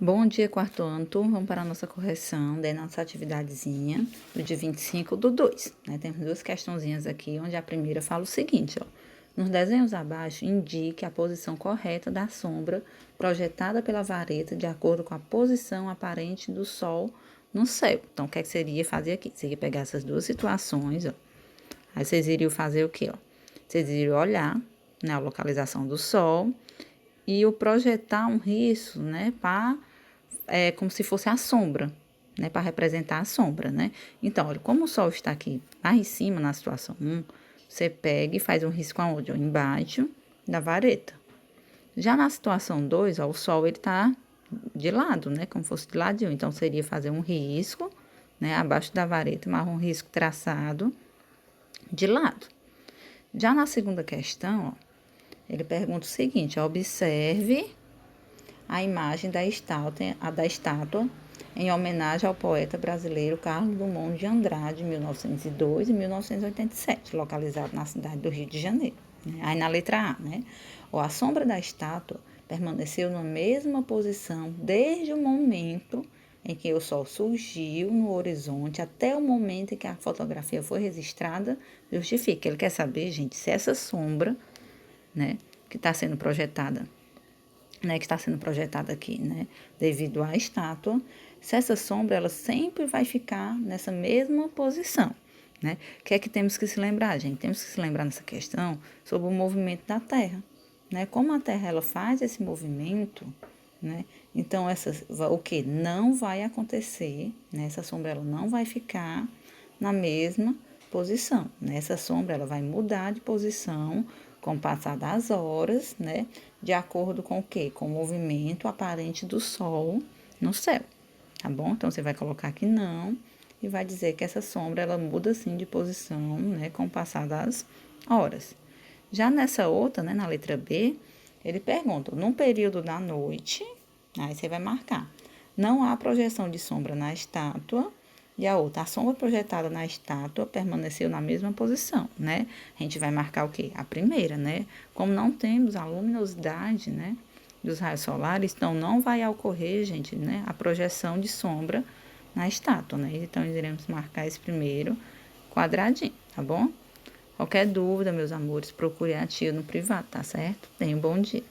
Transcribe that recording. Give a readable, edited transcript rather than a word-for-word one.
Bom dia, quarto ano, turma. Vamos para a nossa correção da nossa atividadezinha do dia 25/2, né? Temos duas questãozinhas aqui, onde a primeira fala o seguinte, ó. Nos desenhos abaixo, indique a posição correta da sombra projetada pela vareta de acordo com a posição aparente do Sol no céu. Então, o que seria fazer aqui? Seria pegar essas duas situações, ó. Aí vocês iriam fazer o quê, ó? Vocês iriam olhar, né, a localização do Sol e o projetar um risco, né, para como se fosse a sombra, né, para representar a sombra, né? Então, olha, como o Sol está aqui lá em cima, na situação 1, você pega e faz um risco aonde? Ó, embaixo da vareta. Já na situação 2, ó, o Sol, ele tá de lado, né, como fosse de ladinho. Então, seria fazer um risco, né, abaixo da vareta, mas um risco traçado de lado. Já na segunda questão, ó, ele pergunta o seguinte, ó, observe a imagem da estátua em homenagem ao poeta brasileiro Carlos Drummond de Andrade, 1902 e 1987, localizado na cidade do Rio de Janeiro. Aí na letra A, né? A sombra da estátua permaneceu na mesma posição desde o momento em que o sol surgiu no horizonte até o momento em que a fotografia foi registrada, justifica. Ele quer saber, gente, se essa sombra, né, que está sendo projetada, né, que está sendo projetada aqui, né, devido à estátua, se essa sombra, ela sempre vai ficar nessa mesma posição, né? O que é que temos que se lembrar, gente? Temos que se lembrar nessa questão sobre o movimento da Terra, né? Como a Terra, ela faz esse movimento, né? Então, o que não vai acontecer, né? Essa sombra, ela não vai ficar na mesma posição, né? Essa sombra, ela vai mudar de posição com o passar das horas, né? De acordo com o quê? Com o movimento aparente do Sol no céu, tá bom? Então, você vai colocar aqui não e vai dizer que essa sombra, ela muda, sim, de posição, né? Com o passar das horas. Já nessa outra, né? Na letra B, ele pergunta, num período da noite, aí você vai marcar, não há projeção de sombra na estátua. E a outra, a sombra projetada na estátua permaneceu na mesma posição, né? A gente vai marcar o quê? A primeira, né? Como não temos a luminosidade, né, dos raios solares, então não vai ocorrer, gente, né, a projeção de sombra na estátua, né? Então, iremos marcar esse primeiro quadradinho, tá bom? Qualquer dúvida, meus amores, procure a tia no privado, tá certo? Tenha um bom dia.